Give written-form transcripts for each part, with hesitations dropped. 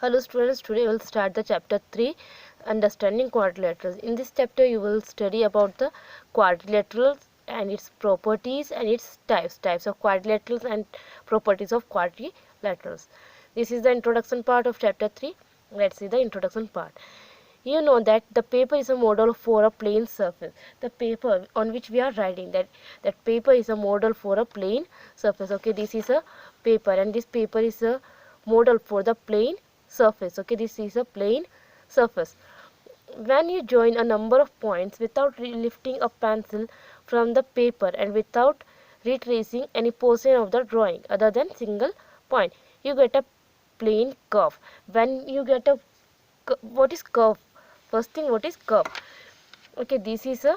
Hello students, today we will start the chapter 3, Understanding Quadrilaterals. In this chapter you will study about the quadrilaterals and its properties and its types of quadrilaterals and properties of quadrilaterals. This is the introduction part of chapter 3. Let's see the introduction part. You know that the paper is a model for a plane surface. The paper on which we are writing, that paper is a model for a plane surface. Okay, this is a paper and this paper is a model for the plane surface. Okay, this is a plane surface. When you join a number of points without lifting a pencil from the paper and without retracing any portion of the drawing other than single point, you get a plane curve. When you get a what is curve? First thing, what is curve? Okay, this is a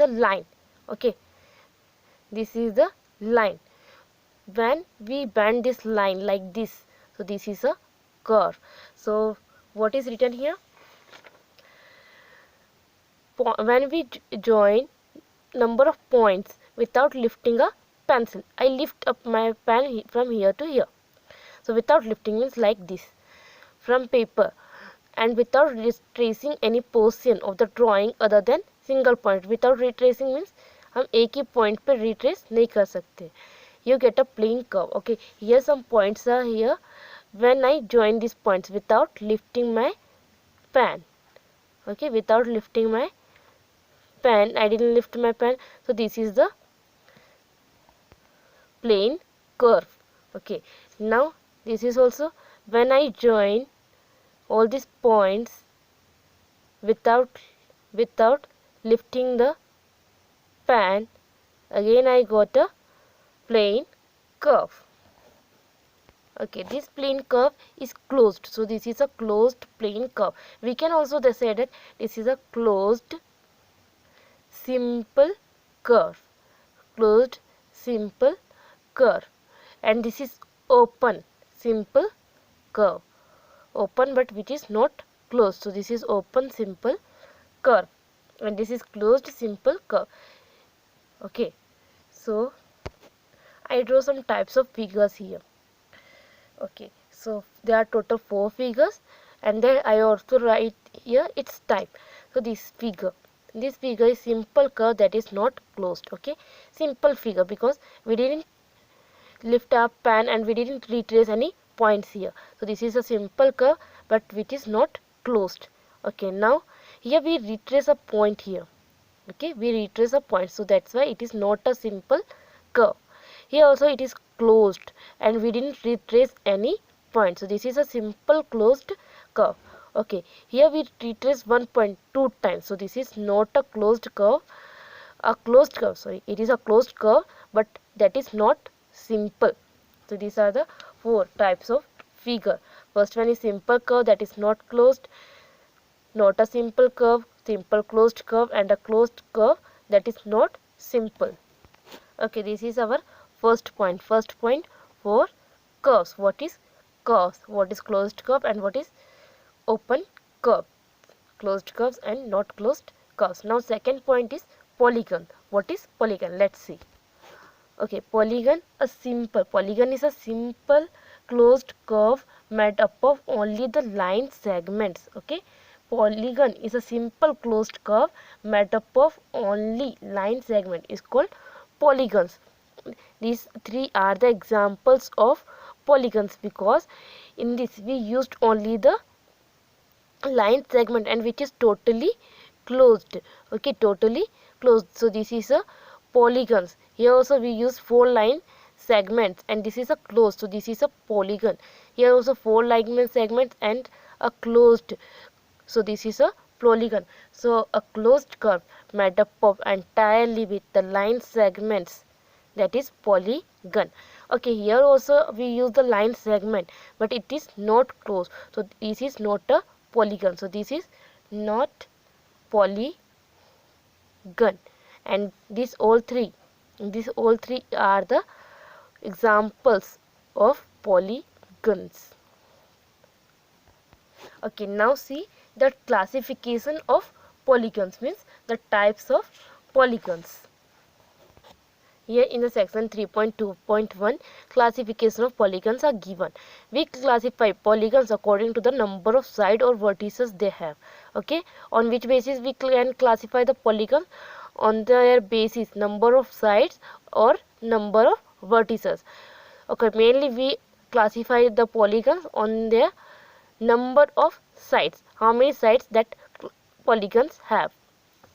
line. Okay, this is the line. When we bend this line like this, so this is a curve. So what is written here? When we join number of points without lifting a pencil, I lift up my pen from here to here. So without lifting means like this from paper and without retracing any portion of the drawing other than single point. Without retracing means हम एक ही point पे retrace नहीं कर सकते. You get a plane curve. Okay, here some points are here. When I join these points without lifting my pen, okay, without lifting my pen, I didn't lift my pen, so this is the plane curve. Okay, now this is also when I join all these points without lifting the pen, again I got a plane curve. Okay, this plane curve is closed, so this is a closed plane curve. We can also say that this is a closed simple curve, closed simple curve, and this is open simple curve, open but which is not closed, so this is open simple curve and this is closed simple curve. Okay, so I draw some types of figures here. Okay, so there are total 4 figures and then I also write here its type. So this figure is simple curve that is not closed. Okay, simple figure because we didn't lift our pen and we didn't retrace any points here. So this is a simple curve but which is not closed. Okay, now here we retrace a point here. Okay, we retrace a point, so that's why it is not a simple curve. Here also it is closed and we didn't retrace any point, so this is a simple closed curve. Okay, here we retrace one point 2 times, so this is not a closed curve. It is a closed curve but that is not simple. So these are the 4 types of figure. First one is simple curve that is not closed, not a simple curve, simple closed curve, and a closed curve that is not simple. Okay, this is our first point for curves. What is curves? What is closed curve and what is open curve? Closed curves and not closed curves. Now second point is polygon. What is polygon? Let's see. Okay, polygon is a simple closed curve made up of only the line segments. Okay, polygon is a simple closed curve made up of only line segment is called polygons. These 3 are the examples of polygons because in this we used only the line segment and which is totally closed. Okay, totally closed, so this is a polygons. Here also we use 4 line segments and this is a closed, so this is a polygon. Here also 4 line segments and a closed, so this is a polygon. So a closed curve made up of entirely with the line segments, that is polygon. Okay, here also we use the line segment but it is not closed, so this is not a polygon, so this is not polygon. And these all three are the examples of polygons. Okay, now see the classification of polygons, means the types of polygons. Here in the section 3.2.1, classification of polygons are given. We classify polygons according to the number of sides or vertices they have. Okay, on which basis we can classify the polygon? On their basis, number of sides or number of vertices. Okay, mainly we classify the polygons on their number of sides, how many sides that polygons have.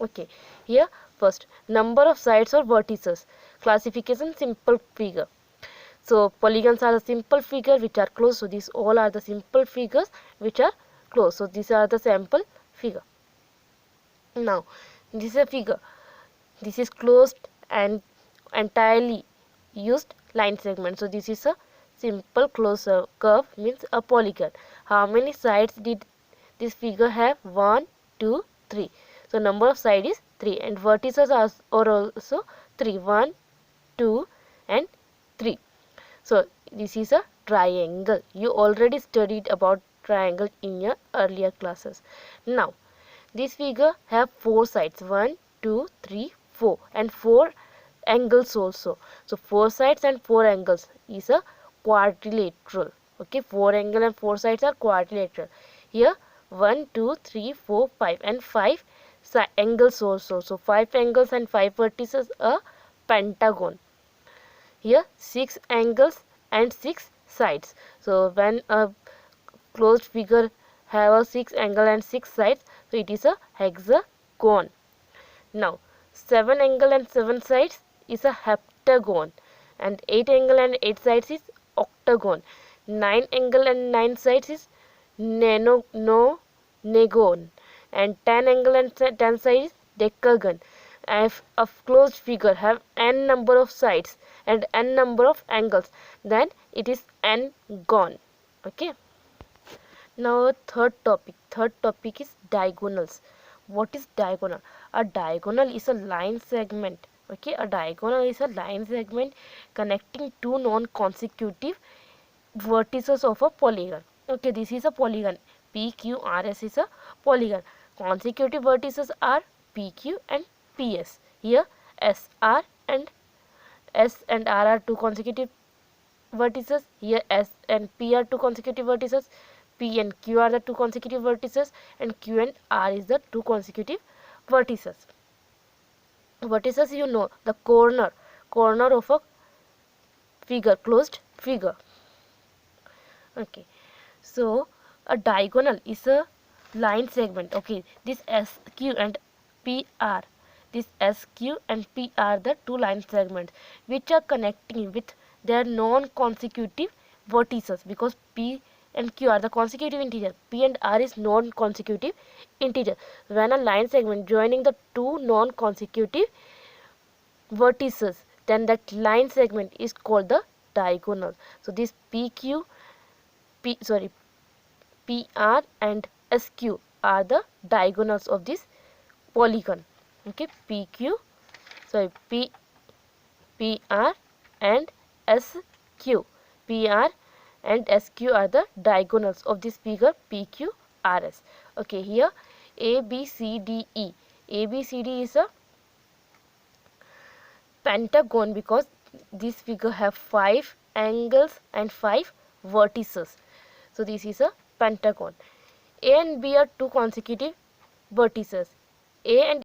Okay, here first, number of sides or vertices. Classification, simple figure. So polygons are the simple figure which are closed. So these all are the simple figures which are closed. So these are the sample figure. Now this is a figure. This is closed and entirely used line segment. So this is a simple closed curve, means a polygon. How many sides did this figure have? 1, 2, 3. So number of sides is 3 and vertices are also 3. 1, 2 and 3. So this is a triangle. You already studied about triangle in your earlier classes. Now this figure have 4 sides, 1, 2, 3, 4 and 4 angles also. So 4 sides and 4 angles is a quadrilateral. Okay, 4 angle and 4 sides are quadrilateral. Here 1, 2, 3, 4, 5 and 5 angles also. So 5 angles and 5 vertices, a pentagon. Here 6 angles and 6 sides. So when a closed figure have a 6 angle and 6 sides, so it is a hexagon. Now 7 angle and 7 sides is a heptagon and 8 angle and 8 sides is octagon. 9 angle and 9 sides is nonagon and 10 angle and 10 sides is decagon. If a closed figure have n number of sides and n number of angles, then it is n-gon. Okay. Now third topic is diagonals. What is diagonal? A diagonal is a line segment. Okay, a diagonal is a line segment connecting two non-consecutive vertices of a polygon. Okay, this is a polygon. PQRS is a polygon. Consecutive vertices are PQ and PS. Here SR and S and R are two consecutive vertices. Here S and P are two consecutive vertices. P and Q are the two consecutive vertices and Q and R is the two consecutive vertices. Vertices, you know, the corner of a figure, closed figure. Okay, so a diagonal is a line segment. Okay, this SQ and PR, this SQ and P are the two line segments which are connecting with their non-consecutive vertices, because P and Q are the consecutive integer, P and R is non-consecutive integer. When a line segment joining the two non-consecutive vertices, then that line segment is called the diagonal. So this PR and SQ are the diagonals of this polygon. Okay, PR and SQ. PR and SQ are the diagonals of this figure PQRS. Okay, here ABCDE. ABCD is a pentagon because this figure have 5 angles and 5 vertices. So this is a pentagon. A and B are two consecutive vertices. A and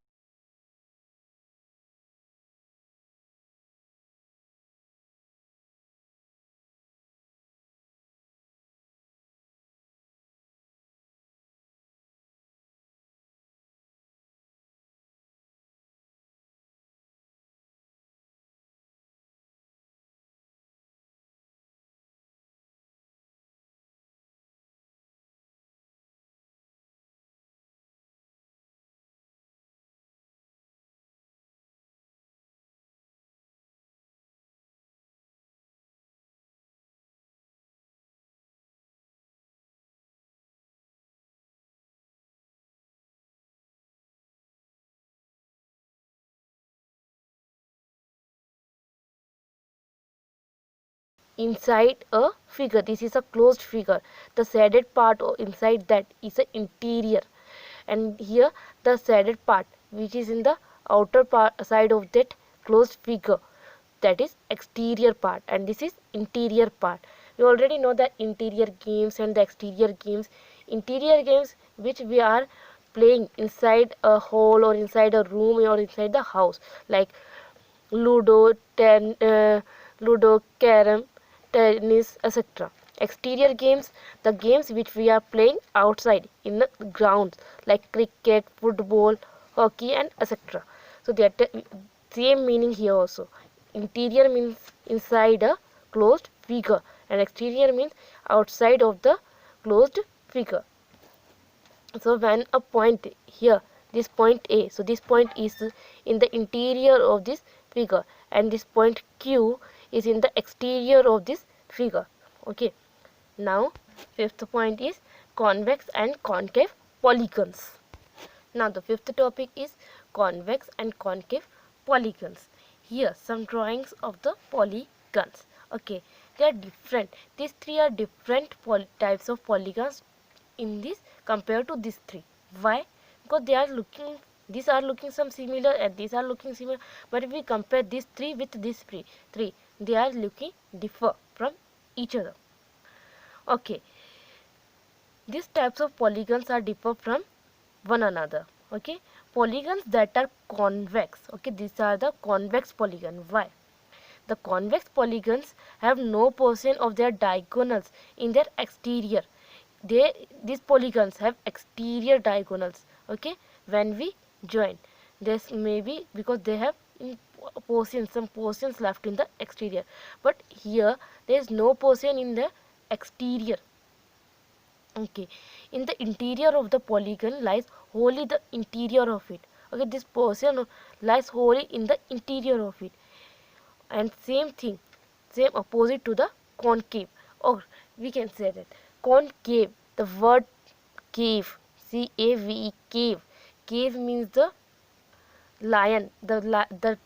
inside a figure, this is a closed figure, the shaded part inside that is the interior, and here the shaded part which is in the outer part side of that closed figure, that is exterior part, and this is interior part. We already know the interior games and the exterior games. Interior games which we are playing inside a hall or inside a room or inside the house, like ludo, ludo, carom, tennis, etc. Exterior games, the games which we are playing outside in the grounds, like cricket, football, hockey, and etc. So that same meaning here also. Interior means inside a closed figure, and exterior means outside of the closed figure. So when a point here, this point A, so this point is in the interior of this figure, and this point Q is in the exterior of this figure. Okay, now fifth point is convex and concave polygons. Now the fifth topic is convex and concave polygons. Here some drawings of the polygons. Okay, they are different. These three are different types of polygons in this compared to these three. Why? Because they are looking, these are looking some similar and these are looking similar, but if we compare these three with these three, they are looking differ from each other. Okay, these types of polygons are differ from one another. Okay, polygons that are convex. Okay, these are the convex polygon. Why? The convex polygons have no portion of their diagonals in their exterior. These polygons have exterior diagonals. Okay, when we join, this may be because they have some portions left in the exterior, but here there is no portion in the exterior. Okay, in the interior of the polygon lies wholly the interior of it. Okay, this portion lies wholly in the interior of it. And same thing, same opposite to the concave, or we can say that concave, the word cave, C-A-V-E, cave. Cave means the lion, the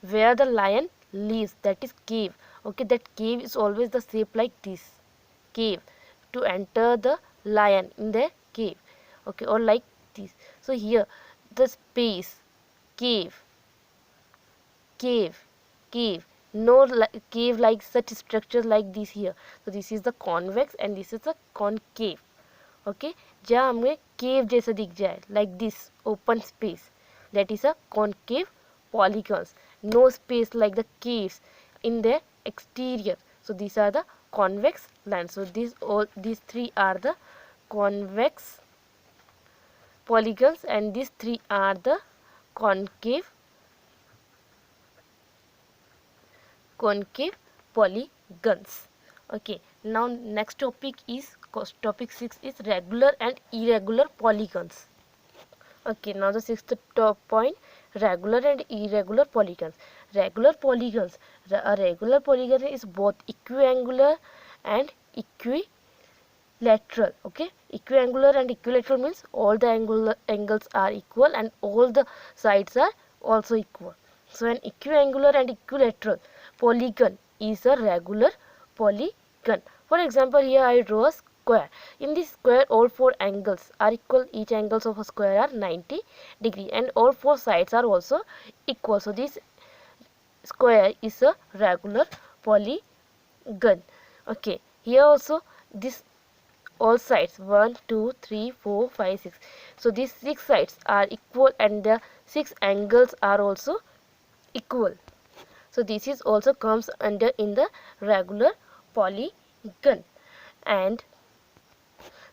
where the lion lives, that is cave. Okay, that cave is always the shape like this, cave, to enter the lion in the cave. Okay, or like this. So here the space, cave, cave, no cave like such structures like this here. So this is the convex and this is the concave. Okay, जहाँ हमें cave जैसा दिख जाए, like this open space, that is a concave polygons. No space like the caves in their exterior. So these are the convex lines. So these three are the convex polygons, and these three are the concave polygons. Okay, now next topic is topic 6 is regular and irregular polygons. Okay, now the sixth top point, regular and irregular polygons. Regular polygons, a regular polygon is both equiangular and equilateral. Okay, equiangular and equilateral means all the angles are equal and all the sides are also equal. So an equiangular and equilateral polygon is a regular polygon. For example, here I draw a square. In this square, all four angles are equal. Each angles of a square are 90 degree, and all four sides are also equal. So this square is a regular polygon. Okay, here also this all sides 1, 2, 3, 4, 5, 6. So these 6 sides are equal and the 6 angles are also equal. So this is also comes under in the regular polygon. And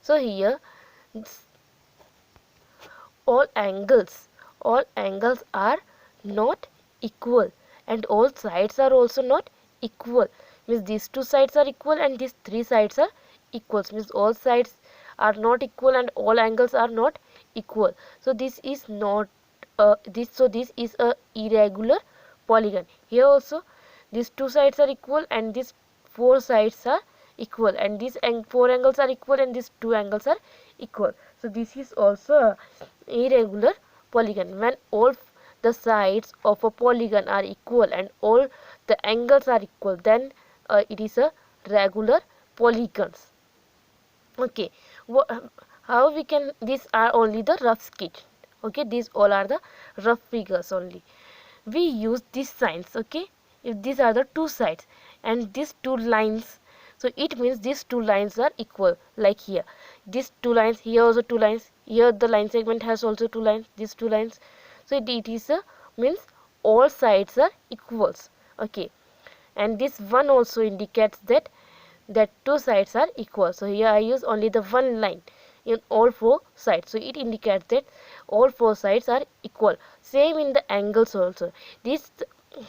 so here all angles are not equal and all sides are also not equal. Means these two sides are equal and these three sides are equal. Means all sides are not equal and all angles are not equal. So this is not this is a irregular polygon. Here also these two sides are equal and these four sides are equal, and these four angles are equal and these two angles are equal. So this is also a irregular polygon. When all the sides of a polygon are equal and all the angles are equal, then it is a regular polygons. Okay, how we can, these are only the rough sketch. Okay, these all are the rough figures only. we use these signs. Okay, if these are the two sides and these two lines, so it means these two lines are equal. Like here, these two lines, here also two lines, here the line segment has also two lines, these two lines. So it is a means all sides are equals. Okay, and this one also indicates that two sides are equal. So here I use only the one line in all four sides, so it indicates that all four sides are equal. Same in the angles also, this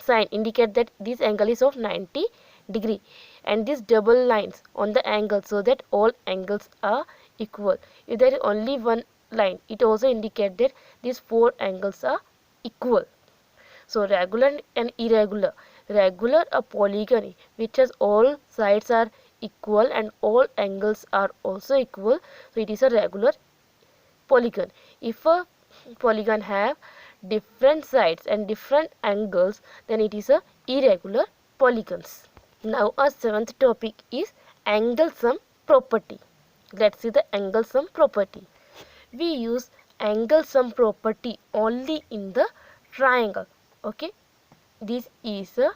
sign indicate that this angle is of 90 degree, and these double lines on the angle so that all angles are equal. If there is only one line, it also indicates that these four angles are equal. So regular and irregular. Regular, a polygon which has all sides are equal and all angles are also equal, so it is a regular polygon. If a polygon have different sides and different angles, then it is a irregular polygons. Now our seventh topic is angle sum property. Let's see the angle sum property. We use angle sum property only in the triangle. Okay, this is a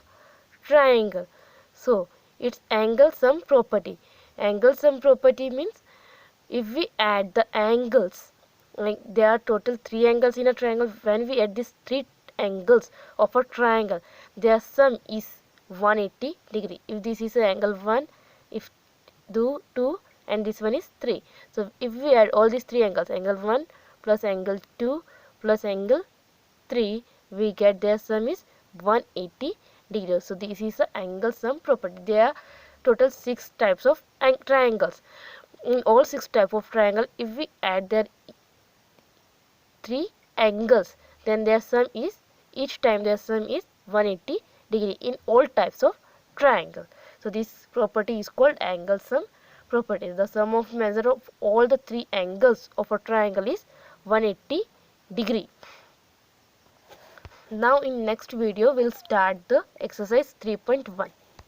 triangle, so its angle sum property. Angle sum property means if we add the angles, like there are total 3 angles in a triangle, when we add these 3 angles of a triangle, their sum is 180 degree. If this is angle 1, if 2 and this one is 3, so if we add all these 3 angles, angle 1 plus angle 2 plus angle 3, we get their sum is 180 degrees. So this is the angle sum property. There are total 6 types of triangles. In all 6 types of triangle, if we add their 3 angles, then their sum is, each time their sum is 180 degree in all types of triangle. So this property is called angle sum property. The sum of measure of all the 3 angles of a triangle is 180 degree. Now in next video we'll start the exercise 3.1.